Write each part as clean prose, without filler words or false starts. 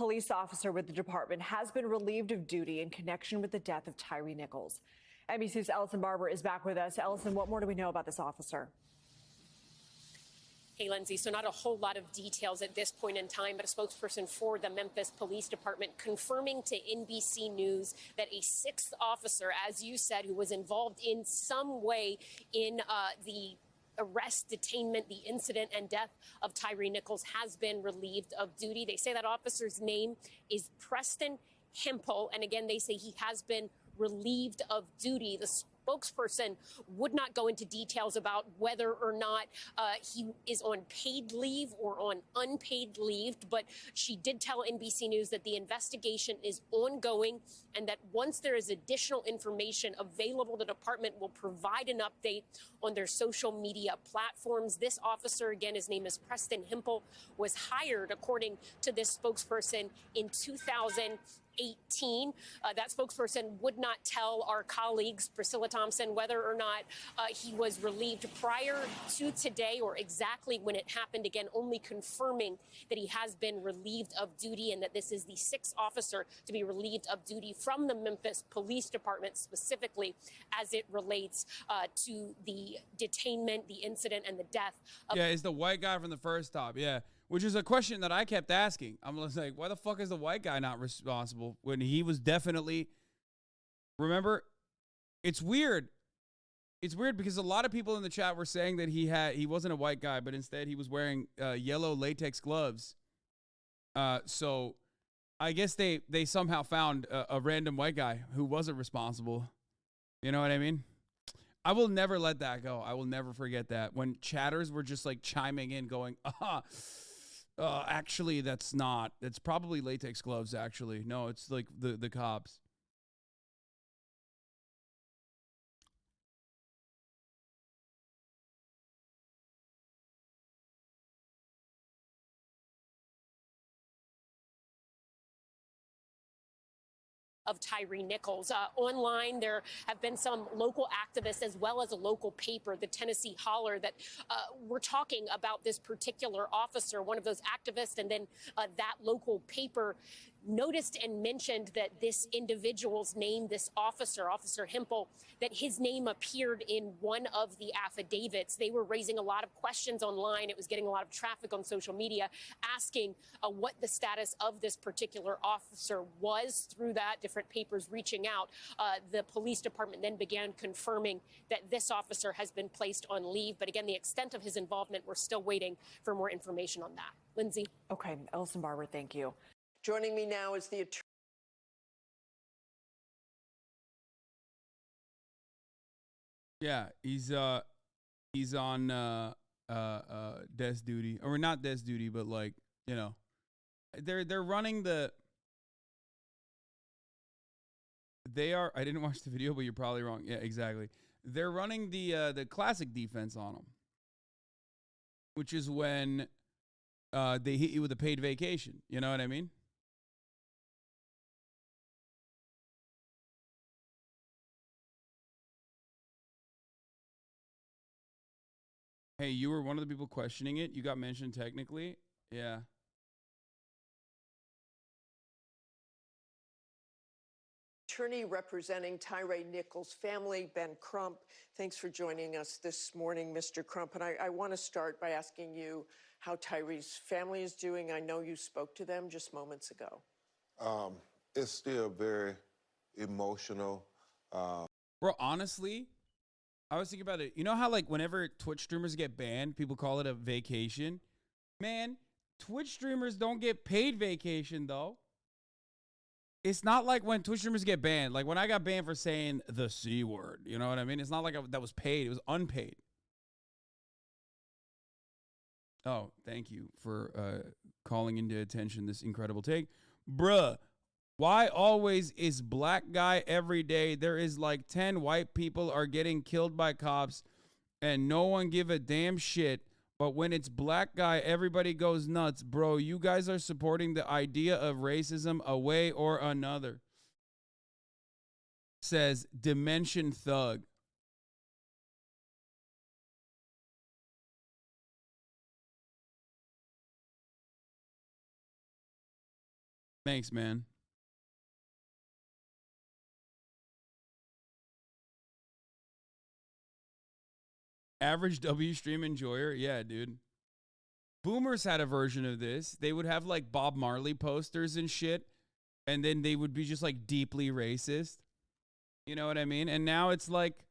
police officer with the department has been relieved of duty in connection with the death of Tyre Nichols. NBC's Ellison Barber is back with us. Ellison, what more do we know about this officer? Hey, Lindsay, so not a whole lot of details at this point in time, but a spokesperson for the Memphis Police Department confirming to NBC News that a sixth officer, as you said, who was involved in some way in the arrest, detainment, the incident and death of Tyre Nichols has been relieved of duty. They say that officer's name is Preston Hempel. And again, they say he has been relieved of duty. The spokesperson would not go into details about whether or not he is on paid leave or on unpaid leave, but she did tell NBC News that the investigation is ongoing and that once there is additional information available, the department will provide an update on their social media platforms. This officer, again, his name is Preston Hempel, was hired, according to this spokesperson, in 2018. That spokesperson would not tell our colleagues, Priscilla Thompson, whether or not he was relieved prior to today or exactly when it happened. Again, only confirming that he has been relieved of duty and that this is the sixth officer to be relieved of duty from the Memphis Police Department, specifically as it relates to the detainment, the incident, and the death of— Yeah, it's the white guy from the first stop. Yeah. Which is a question that I kept asking. I'm just like, why the fuck is the white guy not responsible when he was definitely... Remember, it's weird. It's weird because a lot of people in the chat were saying that he wasn't a white guy, but instead he was wearing yellow latex gloves. So I guess they somehow found a random white guy who wasn't responsible. You know what I mean? I will never let that go. I will never forget that. When chatters were just like chiming in going, actually, that's not. It's probably latex gloves, actually. No, it's like the cops. of Tyre Nichols. Online, there have been some local activists as well as a local paper, the Tennessee Holler, that were talking about this particular officer. One of those activists and then that local paper noticed and mentioned that this individual's name, this officer, Officer Hempel, that his name appeared in one of the affidavits. They were raising a lot of questions online. It was getting a lot of traffic on social media, asking what the status of this particular officer was. Through that, different papers reaching out, the police department then began confirming that this officer has been placed on leave. But again, the extent of his involvement, we're still waiting for more information on that. Lindsay. Okay, Ellison Barber, thank you. Joining me now is the attorney. Yeah, he's on desk duty, or not desk duty, but like, you know, they're running the. They are. I didn't watch the video, but you're probably wrong. Yeah, exactly. They're running the classic defense on them, which is when they hit you with a paid vacation. You know what I mean? Hey, you were one of the people questioning it. You got mentioned technically. Yeah. Attorney representing Tyre Nichols' family, Ben Crump. Thanks for joining us this morning, Mr. Crump. And I want to start by asking you how Tyre's family is doing. I know you spoke to them just moments ago. It's still very emotional. Bro, honestly, I was thinking about it. You know how, like, whenever Twitch streamers get banned, people call it a vacation? Man, Twitch streamers don't get paid vacation, though. It's not like when Twitch streamers get banned. Like, when I got banned for saying the C word, you know what I mean? It's not like that was paid. It was unpaid. Oh, thank you for calling into attention this incredible take. Bruh. Why always is black guy every day? There is like 10 white people are getting killed by cops and no one give a damn shit. But when it's black guy, everybody goes nuts. Bro, you guys are supporting the idea of racism a way or another. Says Dimension Thug. Thanks, man. Average W stream enjoyer. Yeah, dude. Boomers had a version of this. They would have like Bob Marley posters and shit, and then they would be just like deeply racist. You know what I mean? And now it's like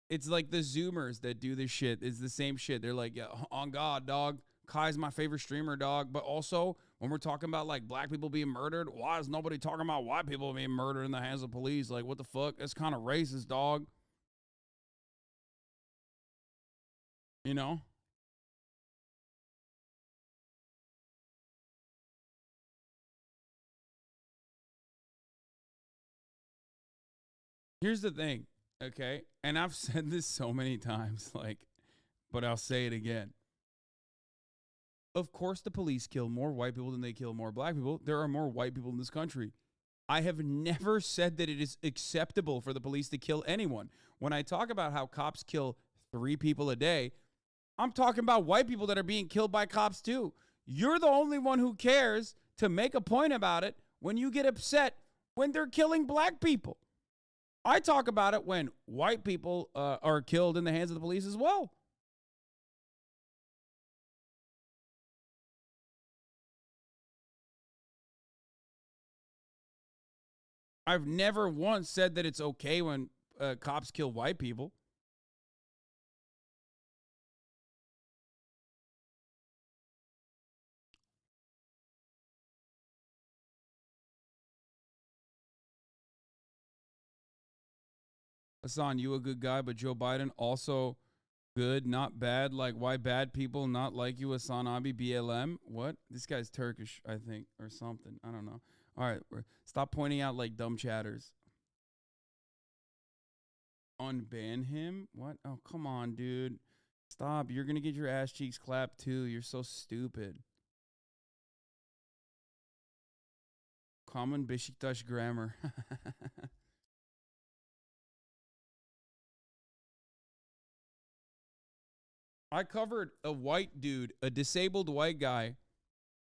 the Zoomers that do this shit. It's the same shit. They're like, yeah, on God, dog. Kai's my favorite streamer, dog. But also, when we're talking about like black people being murdered, why is nobody talking about white people being murdered in the hands of police? Like, what the fuck? That's kind of racist, dog. You know? Here's the thing, okay? And I've said this so many times, like, but I'll say it again. Of course, the police kill more white people than they kill more black people. There are more white people in this country. I have never said that it is acceptable for the police to kill anyone. When I talk about how cops kill 3 people a day, I'm talking about white people that are being killed by cops too. You're the only one who cares to make a point about it when you get upset when they're killing black people. I talk about it when white people are killed in the hands of the police as well. I've never once said that it's okay when cops kill white people. Hasan, you a good guy, but Joe Biden also good, not bad. Like, why bad people not like you, HasanAbi, BLM? What? This guy's Turkish, I think, or something. I don't know. All right, stop pointing out like dumb chatters. Unban him? What? Oh, come on, dude. Stop. You're going to get your ass cheeks clapped too. You're so stupid. Common Beşiktaş grammar. I covered a white dude, a disabled white guy,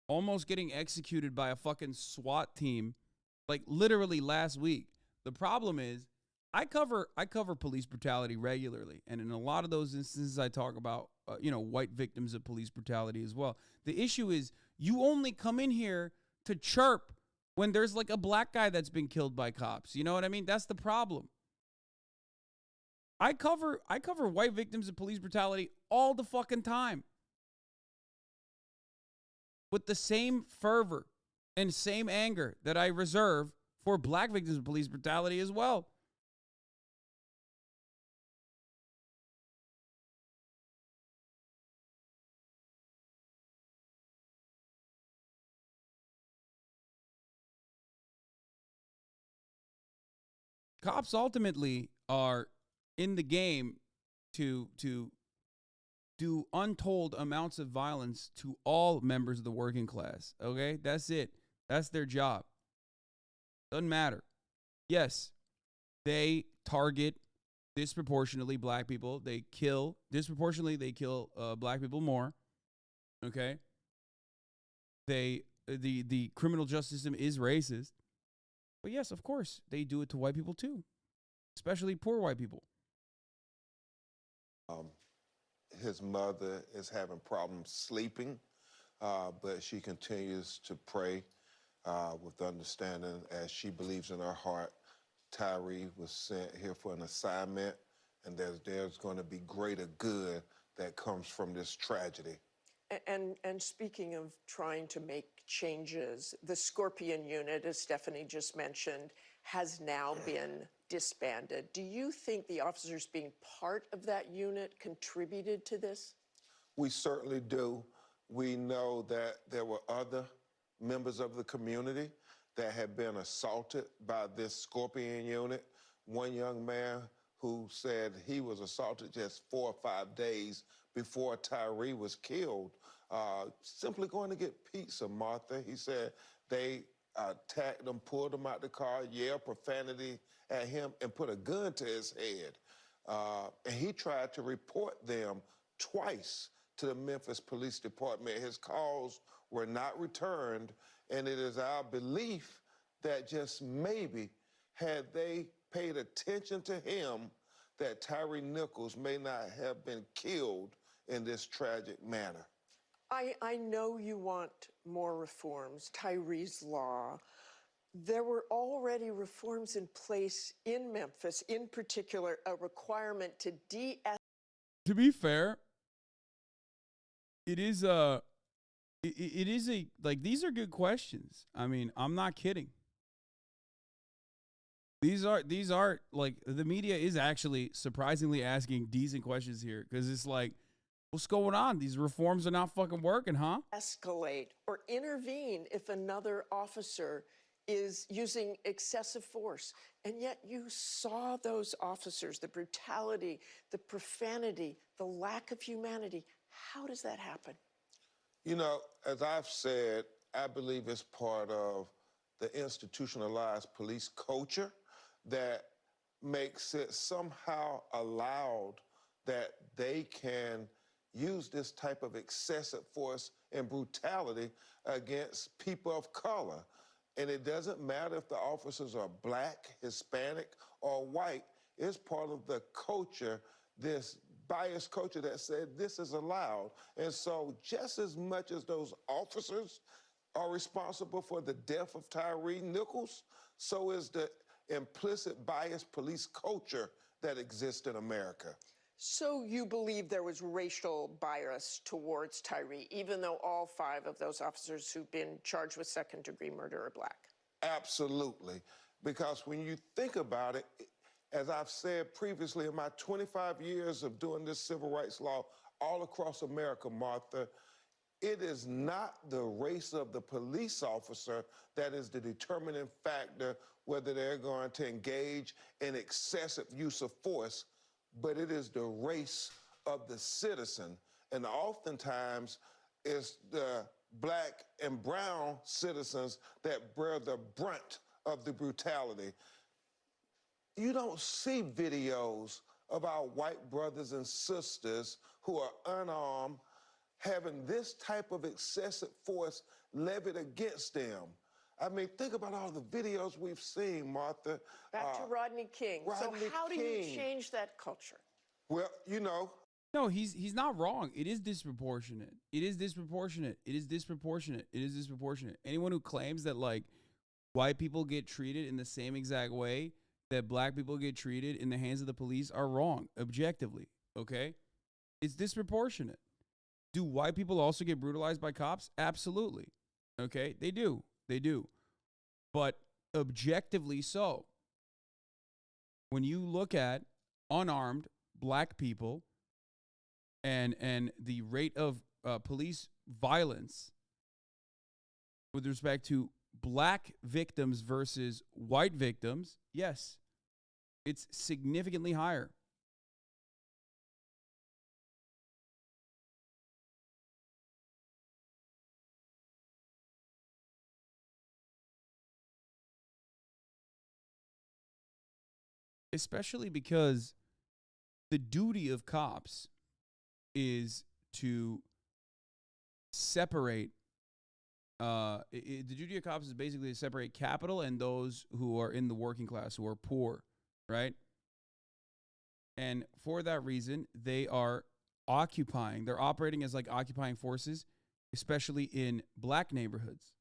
almost getting executed by a fucking SWAT team, like literally last week. The problem is, I cover police brutality regularly, and in a lot of those instances, I talk about white victims of police brutality as well. The issue is, you only come in here to chirp when there's like a black guy that's been killed by cops. You know what I mean? That's the problem. I cover white victims of police brutality all the fucking time with the same fervor and same anger that I reserve for black victims of police brutality as well. Cops ultimately are in the game to do untold amounts of violence to all members of the working class. Okay? That's it. That's their job. Doesn't matter. Yes, they target disproportionately black people. They kill disproportionately. They kill black people more. Okay? The criminal justice system is racist. But yes, of course, they do it to white people too, especially poor white people. His mother is having problems sleeping, but she continues to pray with understanding as she believes in her heart. Tyre was sent here for an assignment, and there's going to be greater good that comes from this tragedy. And speaking of trying to make changes, the Scorpion unit, as Stephanie just mentioned, has now been disbanded. Do you think the officers being part of that unit contributed to this? We certainly do. We know that there were other members of the community that had been assaulted by this Scorpion unit. One young man who said he was assaulted just 4 or 5 days before Tyre was killed, simply going to get pizza, Martha. He said they attacked him, pulled him out the car, yelled profanity at him, and put a gun to his head. And he tried to report them twice to the Memphis Police Department. His calls were not returned, And it is our belief that just maybe, had they paid attention to him, that Tyre Nichols may not have been killed in this tragic manner. I know you want more reforms, Tyre's Law. There were already reforms in place in Memphis, in particular, a requirement to de-escalate. To be fair, it is a like, these are good questions. I mean, I'm not kidding. These are like, the media is actually surprisingly asking decent questions here, because it's like, what's going on? These reforms are not fucking working, huh? Escalate or intervene if another officer is using excessive force. And yet you saw those officers, the brutality, the profanity, the lack of humanity. How does that happen? You know, as I've said, I believe it's part of the institutionalized police culture that makes it somehow allowed that they can use this type of excessive force and brutality against people of color. And it doesn't matter if the officers are black, Hispanic, or white. It's part of the culture, this biased culture that said this is allowed. And so just as much as those officers are responsible for the death of Tyre Nichols, so is the implicit biased police culture that exists in America. So you believe there was racial bias towards Tyre, even though all 5 of those officers who've been charged with second-degree murder are black? Absolutely. Because when you think about it, as I've said previously, in my 25 years of doing this civil rights law all across America, Martha, it is not the race of the police officer that is the determining factor whether they're going to engage in excessive use of force, but it is the race of the citizen. And oftentimes, it's the black and brown citizens that bear the brunt of the brutality. You don't see videos of our white brothers and sisters who are unarmed having this type of excessive force levied against them. I mean, think about all the videos we've seen, Martha. Back to Rodney King. Rodney so how do you King. change that culture? Well, you know. No, he's not wrong. It is disproportionate. It is disproportionate. It is disproportionate. It is disproportionate. Anyone who claims that, like, white people get treated in the same exact way that black people get treated in the hands of the police are wrong, objectively, okay? It's disproportionate. Do white people also get brutalized by cops? Absolutely. Okay? They do. They do. But objectively so. When you look at unarmed black people and the rate of police violence with respect to black victims versus white victims, yes, it's significantly higher. Especially because the duty of cops is to separate. The duty of cops is basically to separate capital and those who are in the working class, who are poor, right? And for that reason, they are occupying. They're operating as like occupying forces, especially in black neighborhoods.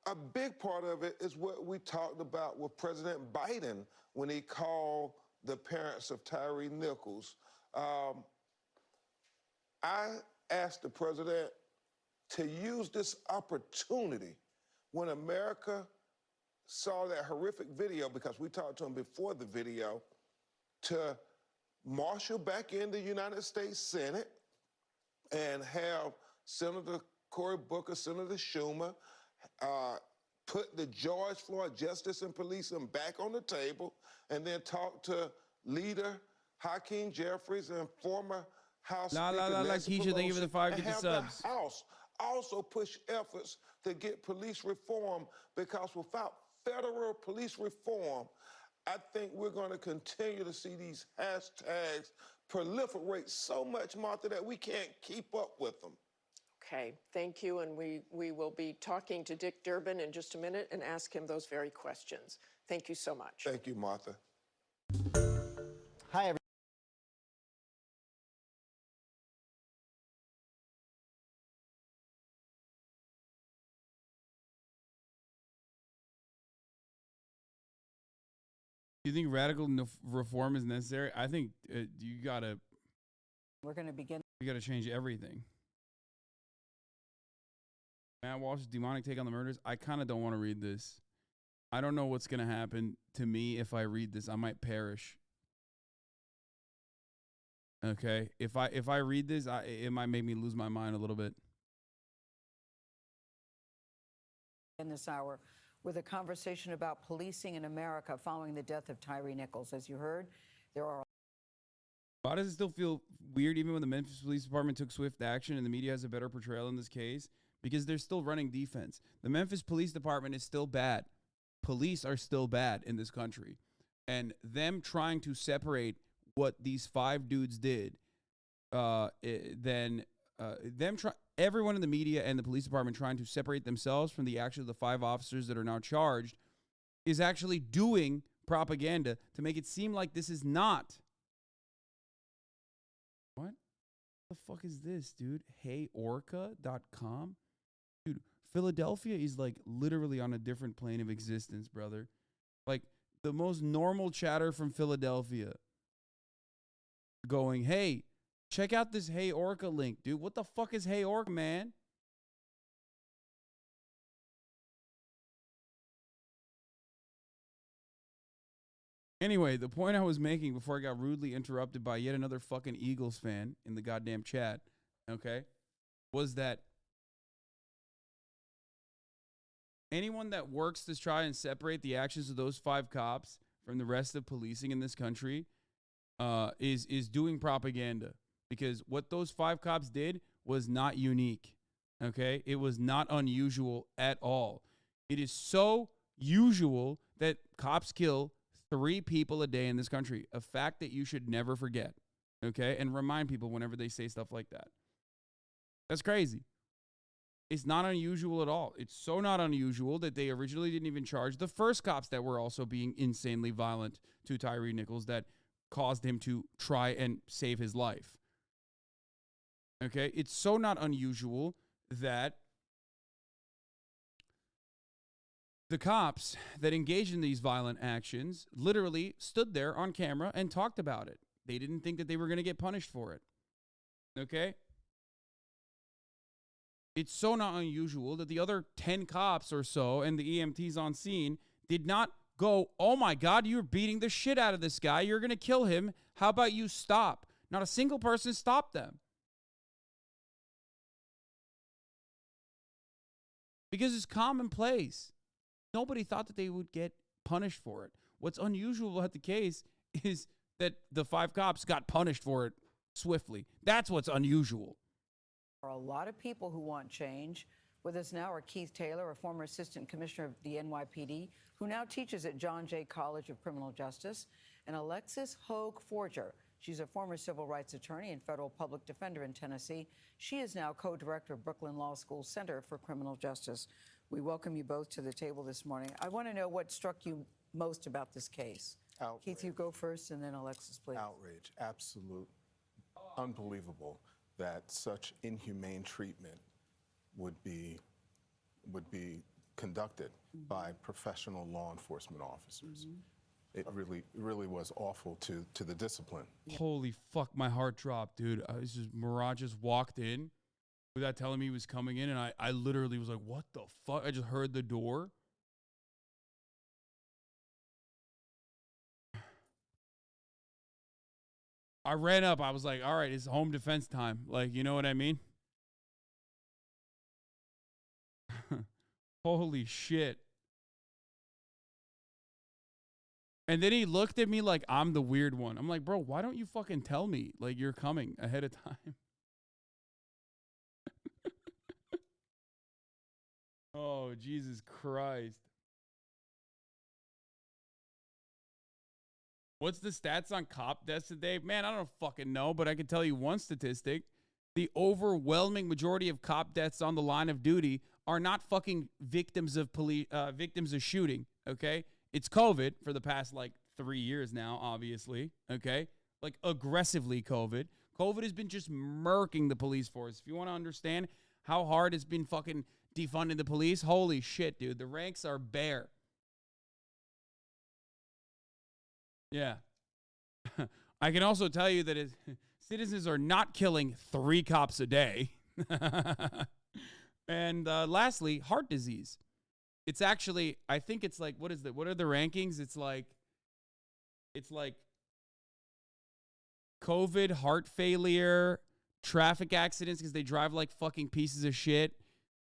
A big part of it is what we talked about with President Biden when he called the parents of Tyre Nichols. I asked the president to use this opportunity when America saw that horrific video, because we talked to him before the video, to marshal back in the United States Senate and have Senator Cory Booker, Senator Schumer, put the George Floyd Justice and Policing back on the table, and then talk to leader Hakeem Jeffries and former House Speaker Nancy Keisha, thank you for the 5 and gifted have subs. the House also push efforts to get police reform, because without federal police reform, I think we're going to continue to see these hashtags proliferate so much, Martha, that we can't keep up with them. Okay, thank you. And we will be talking to Dick Durbin in just a minute and ask him those very questions. Thank you so much. Thank you, Martha. Hi, everyone. Do you think radical reform is necessary? I think you gotta. We're going to begin. You gotta change everything. Matt Walsh's demonic take on the murders. I kind of don't want to read this. I don't know what's gonna happen to me if I read this. I might perish. Okay, if I read this, it might make me lose my mind a little bit. In this hour with a conversation about policing in America following the death of Tyre Nichols. As you heard, there are. Why does it still feel weird even when the Memphis Police Department took swift action and the media has a better portrayal in this case? Because they're still running defense. The Memphis Police Department is still bad. Police are still bad in this country. And them trying to separate what these 5 dudes did, everyone in the media and the police department trying to separate themselves from the actions of the 5 officers that are now charged is actually doing propaganda to make it seem like this is not. What the fuck is this, dude? HeyOrca.com? Dude, Philadelphia is like literally on a different plane of existence, brother. Like the most normal chatter from Philadelphia going, hey, check out this Hey Orca link, dude. What the fuck is Hey Orca, man? Anyway, the point I was making before I got rudely interrupted by yet another fucking Eagles fan in the goddamn chat, okay, was that anyone that works to try and separate the actions of those 5 cops from the rest of policing in this country is doing propaganda. Because what those 5 cops did was not unique, okay? It was not unusual at all. It is so usual that cops kill 3 people a day in this country, a fact that you should never forget, okay? And remind people whenever they say stuff like that. That's crazy. It's not unusual at all. It's so not unusual that they originally didn't even charge the first cops that were also being insanely violent to Tyre Nichols that caused him to try and save his life. Okay? It's so not unusual that the cops that engaged in these violent actions literally stood there on camera and talked about it. They didn't think that they were going to get punished for it. Okay? It's so not unusual that the other 10 cops or so and the EMTs on scene did not go, oh my God, you're beating the shit out of this guy. You're going to kill him. How about you stop? Not a single person stopped them. Because it's commonplace. Nobody thought that they would get punished for it. What's unusual about the case is that the 5 cops got punished for it swiftly. That's what's unusual. There are a lot of people who want change. With us now are Keith Taylor, a former assistant commissioner of the NYPD, who now teaches at John Jay College of Criminal Justice, and Alexis Hogue Forger. She's a former civil rights attorney and federal public defender in Tennessee. She is now co-director of Brooklyn Law School Center for Criminal Justice. We welcome you both to the table this morning. I want to know what struck you most about this case. Outrage. Keith, you go first, and then Alexis, please. Outrage. Absolute. Unbelievable that such inhumane treatment would be conducted by professional law enforcement officers. It really was awful to the discipline. Holy fuck, my heart dropped, dude. Murad just walked in without telling me he was coming in, and I literally was like, what the fuck? I just heard the door. I ran up. I was like, all right, it's home defense time. Like, you know what I mean? Holy shit. And then he looked at me like I'm the weird one. I'm like, bro, why don't you fucking tell me like you're coming ahead of time? Oh, Jesus Christ. What's the stats on cop deaths today? Man, I don't fucking know, but I can tell you one statistic. the overwhelming majority of cop deaths on the line of duty are not fucking victims of victims of shooting, okay? It's COVID for the past, like, 3 years now, obviously, okay? Like, aggressively COVID. COVID has been just murking the police force. If you want to understand how hard it's been fucking defunding the police, holy shit, dude. The ranks are bare. Yeah. I can also tell you that citizens are not killing 3 cops a day. And lastly, heart disease. It's actually, I think it's like, what are the rankings? It's like COVID, heart failure, traffic accidents because they drive like fucking pieces of shit.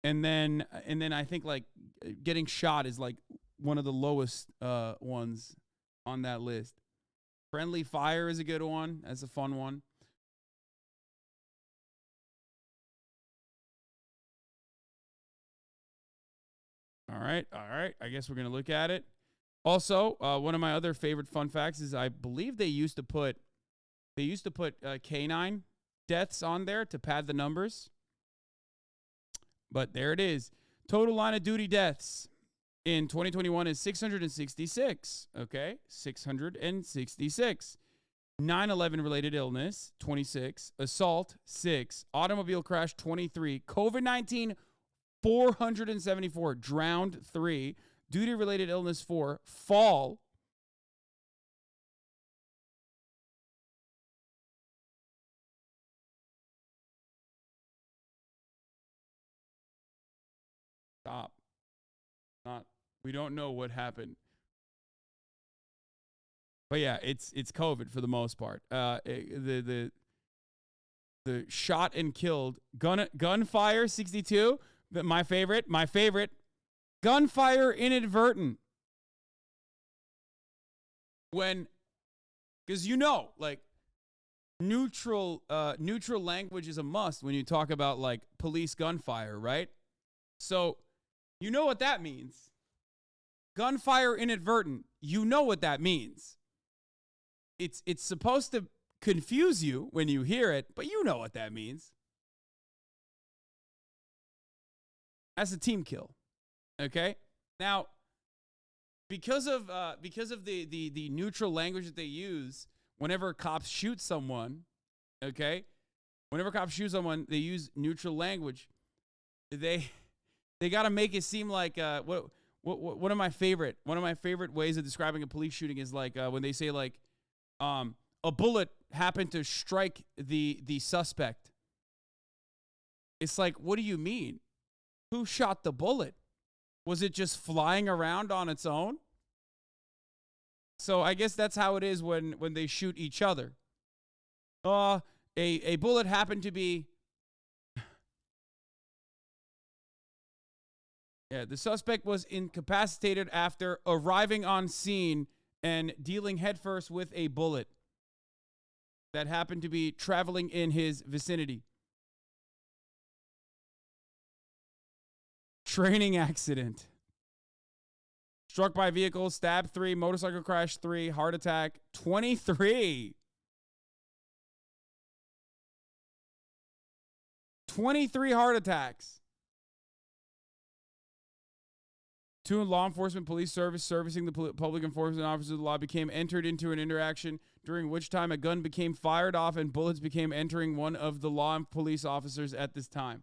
And then I think like getting shot is like one of the lowest ones on that list. Friendly fire is a good one. That's a fun one. All right. I guess we're going to look at it. Also, one of my other favorite fun facts is I believe they used to put canine deaths on there to pad the numbers. But there it is. Total line of duty deaths in 2021 is 666. Okay, 666. 9/11 related illness, 26. Assault, 6. Automobile crash, 23. COVID-19, 474. Drowned, 3. Duty related illness, 4. Fall, stop. Not. We don't know what happened. But yeah, it's COVID for the most part. The shot and killed gunfire 62. My favorite. Gunfire inadvertent. Because like neutral language is a must when you talk about like police gunfire, right? So you know what that means. Gunfire inadvertent. You know what that means. It's supposed to confuse you when you hear it, but you know what that means. That's a team kill. Okay? Now, because of the neutral language that they use whenever cops shoot someone, okay? Whenever cops shoot someone, they use neutral language. They got to make it seem like one of my favorite ways of describing a police shooting is like when they say like a bullet happened to strike the suspect. It's like, what do you mean? Who shot the bullet? Was it just flying around on its own? So I guess that's how it is when they shoot each other. A bullet happened to be. Yeah, the suspect was incapacitated after arriving on scene and dealing headfirst with a bullet that happened to be traveling in his vicinity. Training accident. Struck by vehicle, stab 3, motorcycle crash 3, heart attack 23. 23 heart attacks. 2 in law enforcement police service servicing the public enforcement officers of the law became entered into an interaction during which time a gun became fired off and bullets became entering one of the law and police officers at this time.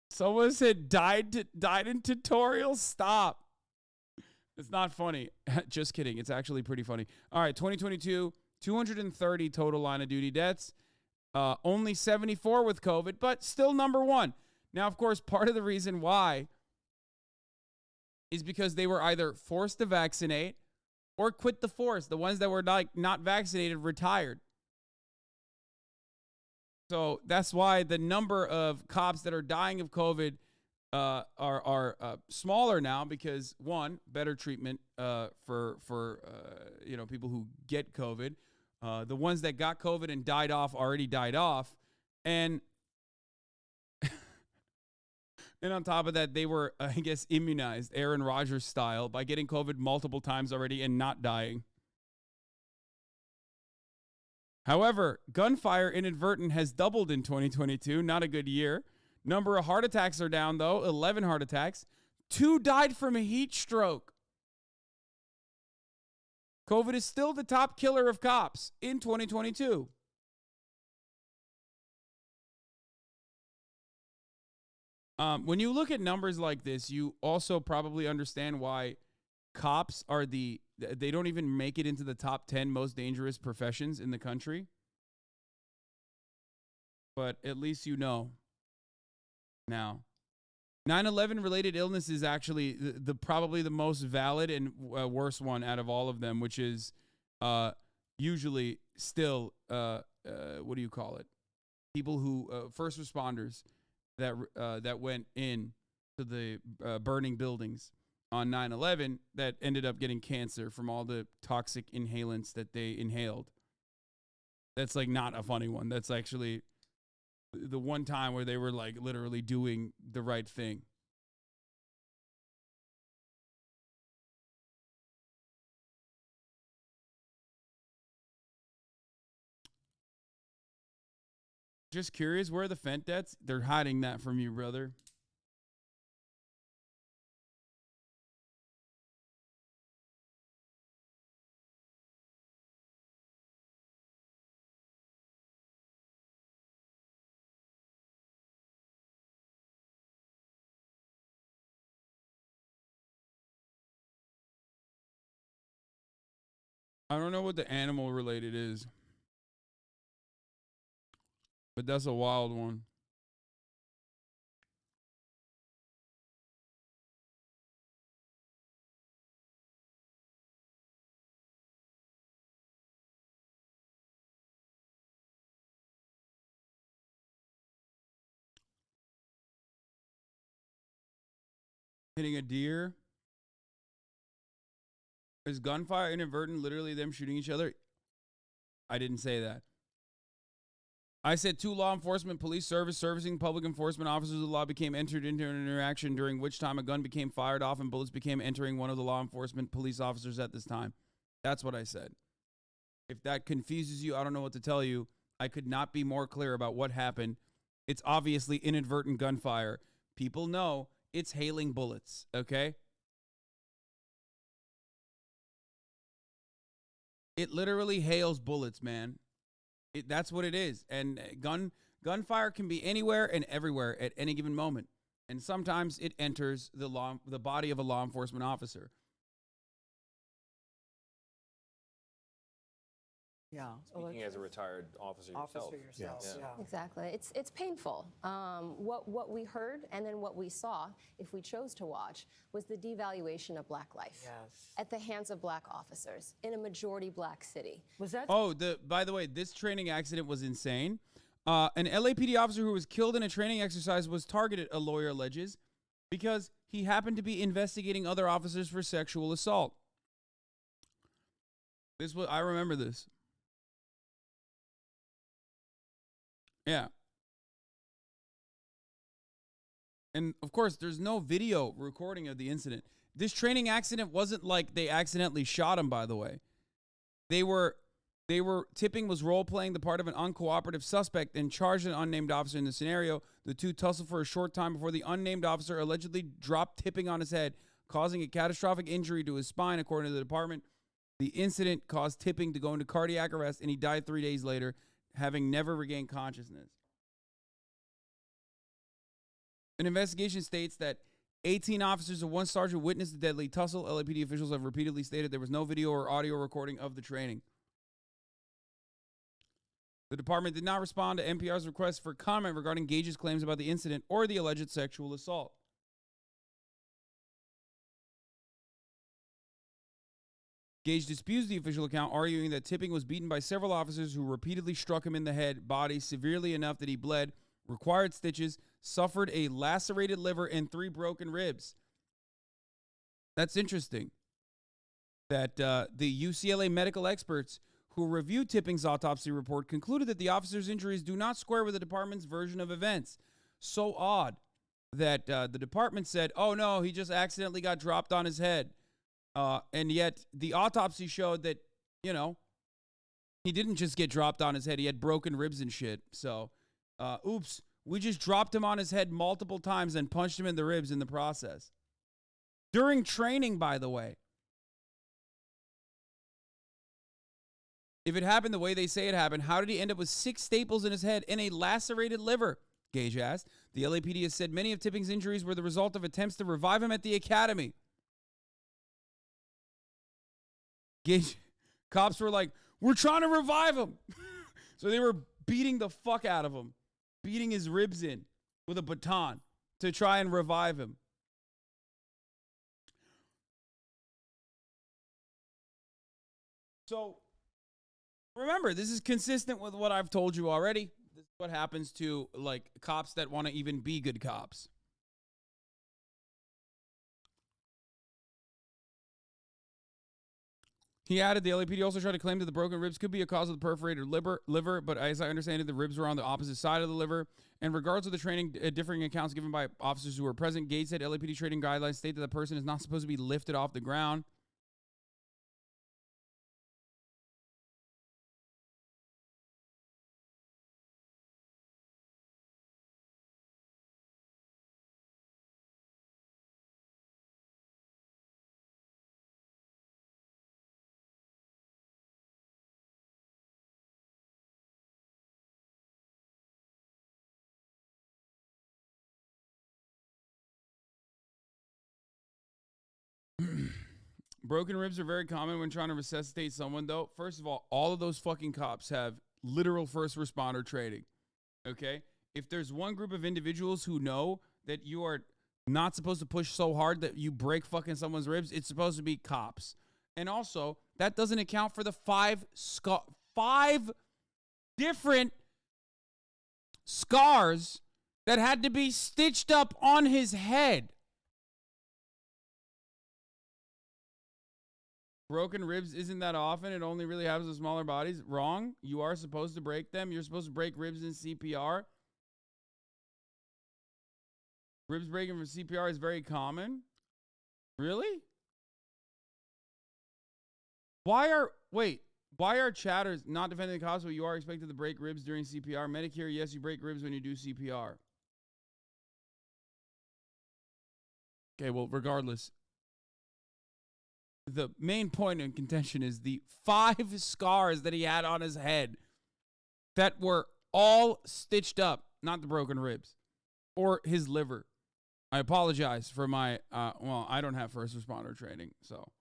Someone said died in tutorial. Stop. It's not funny. Just kidding. It's actually pretty funny. All right, 2022, 230 total line of duty deaths. Only 74 with COVID, but still number 1. Now, of course, part of the reason why is because they were either forced to vaccinate or quit the force. The ones that were not vaccinated retired. So that's why the number of cops that are dying of COVID are smaller now because, one, better treatment for people who get COVID. The ones that got COVID and died off already died off. And and on top of that, they were, I guess, immunized, Aaron Rodgers style, by getting COVID multiple times already and not dying. However, gunfire inadvertent has doubled in 2022. Not a good year. Number of heart attacks are down, though. 11 heart attacks. 2 died from a heat stroke. COVID is still the top killer of cops in 2022. When you look at numbers like this, you also probably understand why cops are they don't even make it into the top 10 most dangerous professions in the country. But at least you know now. 9/11 related illness is actually the probably the most valid and worst one out of all of them, which is usually still what do you call it? People who first responders that went in to the burning buildings on 9/11 that ended up getting cancer from all the toxic inhalants that they inhaled. That's like not a funny one. That's actually the one time where they were like literally doing the right thing. Just curious, where are the Fent debts? They're hiding that from you, brother. I don't know what the animal related is, but that's a wild one. Hitting a deer. Is gunfire inadvertent literally them shooting each other? I didn't say that. I said 2 law enforcement police servicing public enforcement officers of the law became entered into an interaction during which time a gun became fired off and bullets became entering one of the law enforcement police officers at this time. That's what I said. If that confuses you, I don't know what to tell you. I could not be more clear about what happened. It's obviously inadvertent gunfire. People know it's hailing bullets, okay? It literally hails bullets, man. That's what it is. And gunfire can be anywhere and everywhere at any given moment. And sometimes it enters the body of a law enforcement officer. Yeah. Speaking as a retired officer yourself. Yes. Yeah. Exactly. It's painful. What we heard and then what we saw, if we chose to watch, was the devaluation of black life at the hands of black officers in a majority black city. Was that? Oh, by the way, this training accident was insane. An LAPD officer who was killed in a training exercise was targeted, a lawyer alleges, because he happened to be investigating other officers for sexual assault. I remember this. Yeah. And of course, there's no video recording of the incident. This training accident wasn't like they accidentally shot him, by the way. Tipping was role-playing the part of an uncooperative suspect and charged an unnamed officer in the scenario. The two tussled for a short time before the unnamed officer allegedly dropped Tipping on his head, causing a catastrophic injury to his spine, according to the department. The incident caused Tipping to go into cardiac arrest, and he died 3 days later, having never regained consciousness. An investigation states that 18 officers and 1 sergeant witnessed the deadly tussle. LAPD officials have repeatedly stated there was no video or audio recording of the training. The department did not respond to NPR's request for comment regarding Gage's claims about the incident or the alleged sexual assault. Gage disputes the official account, arguing that Tipping was beaten by several officers who repeatedly struck him in the head, body severely enough that he bled, required stitches, suffered a lacerated liver, and 3 broken ribs. That's interesting. That the UCLA medical experts who reviewed Tipping's autopsy report concluded that the officer's injuries do not square with the department's version of events. So odd that the department said, oh no, he just accidentally got dropped on his head. And yet the autopsy showed that, He didn't just get dropped on his head. He had broken ribs and shit. So, oops. We just dropped him on his head multiple times and punched him in the ribs in the process. During training, by the way. If it happened the way they say it happened, how did he end up with 6 staples in his head and a lacerated liver? Gage asked. The LAPD has said many of Tipping's injuries were the result of attempts to revive him at the academy. Gage, cops were like, we're trying to revive him. So they were beating the fuck out of him, beating his ribs in with a baton to try and revive him. So remember, this is consistent with what I've told you already. This is what happens to like cops that want to even be good cops. He added, the LAPD also tried to claim that the broken ribs could be a cause of the perforated liver, but as I understand it, the ribs were on the opposite side of the liver. And regardless of the training, differing accounts given by officers who were present, Gates said LAPD training guidelines state that the person is not supposed to be lifted off the ground. Broken ribs are very common when trying to resuscitate someone, though. First of all of those fucking cops have literal first responder training, okay? If there's one group of individuals who know that you are not supposed to push so hard that you break fucking someone's ribs, it's supposed to be cops. And also, that doesn't account for the 5 different scars that had to be stitched up on his head. Broken ribs isn't that often. It only really happens with smaller bodies. Wrong. You are supposed to break them. You're supposed to break ribs in CPR. Ribs breaking from CPR is very common. Really? Why are chatters not defending the cops, but you are expected to break ribs during CPR? Medicare, yes, you break ribs when you do CPR. Okay, well, regardless. The main point in contention is the 5 scars that he had on his head that were all stitched up, not the broken ribs or his liver. I apologize for my, I don't have first responder training, so.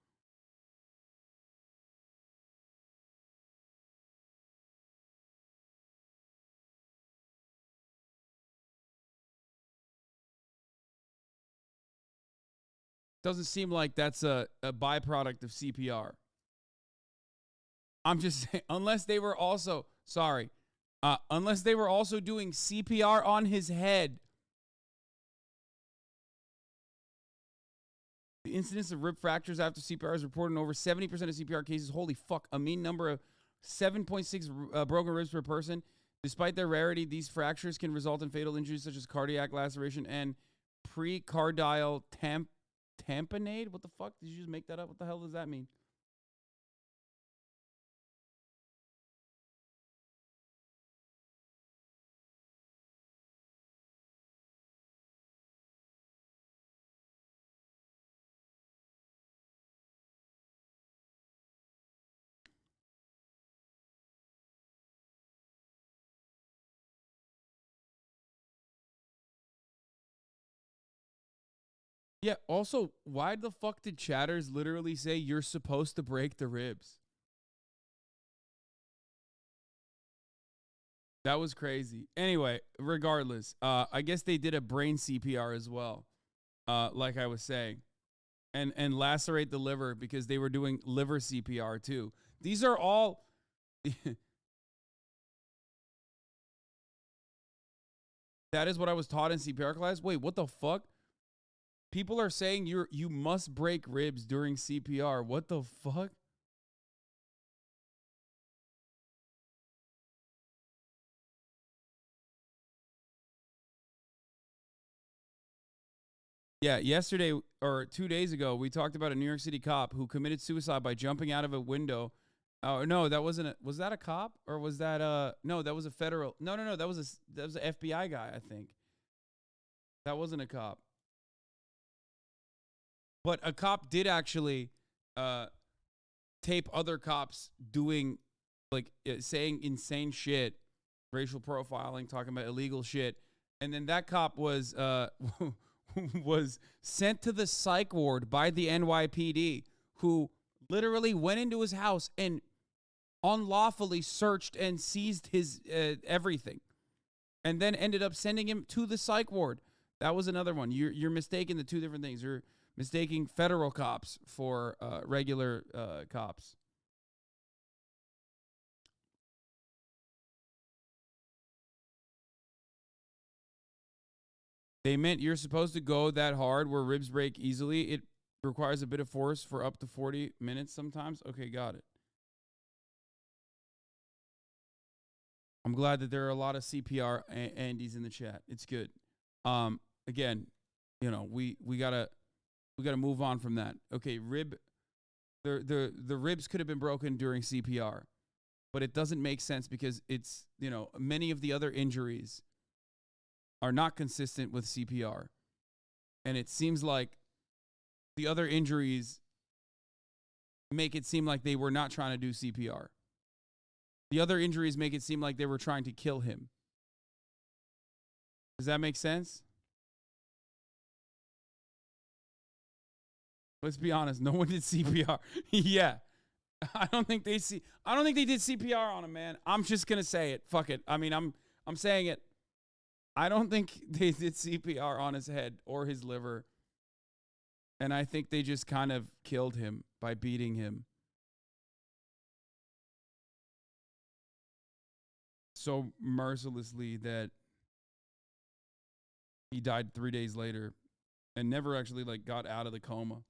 Doesn't seem like that's a byproduct of CPR. I'm just saying, unless they were also doing CPR on his head. The incidence of rib fractures after CPR is reported in over 70% of CPR cases. Holy fuck, a mean number of 7.6 broken ribs per person. Despite their rarity, these fractures can result in fatal injuries such as cardiac laceration and precardial tamponade? What the fuck? Did you just make that up? What the hell does that mean? Yeah, also, why the fuck did chatters literally say you're supposed to break the ribs? That was crazy. Anyway, regardless, I guess they did a brain CPR as well, like I was saying, and lacerate the liver because they were doing liver CPR too. These are all... That is what I was taught in CPR class? Wait, what the fuck? People are saying you must break ribs during CPR. What the fuck? Yeah, yesterday or 2 days ago, we talked about a New York City cop who committed suicide by jumping out of a window Oh no, that wasn't. Was that a cop or was that No, that was a federal. No, that was an FBI guy. I think that wasn't a cop. But a cop did actually tape other cops doing saying insane shit, racial profiling, talking about illegal shit, and then that cop was was sent to the psych ward by the NYPD, who literally went into his house and unlawfully searched and seized his everything, and then ended up sending him to the psych ward. That was another one. You're mistaking the two different things. You're mistaking federal cops for regular cops. They meant you're supposed to go that hard where ribs break easily. It requires a bit of force for up to 40 minutes sometimes. Okay, got it. I'm glad that there are a lot of CPR Andes in the chat. It's good. Again, we gotta move on from that. Okay, the ribs could have been broken during CPR, but it doesn't make sense because it's, many of the other injuries are not consistent with CPR. And it seems like the other injuries make it seem like they were not trying to do CPR. The other injuries make it seem like they were trying to kill him. Does that make sense? Let's be honest. No one did CPR. Yeah. I don't think they did CPR on him, man. I'm just going to say it. Fuck it. I mean, I'm saying it. I don't think they did CPR on his head or his liver. And I think they just kind of killed him by beating him. So mercilessly that he died 3 days later and never actually got out of the coma.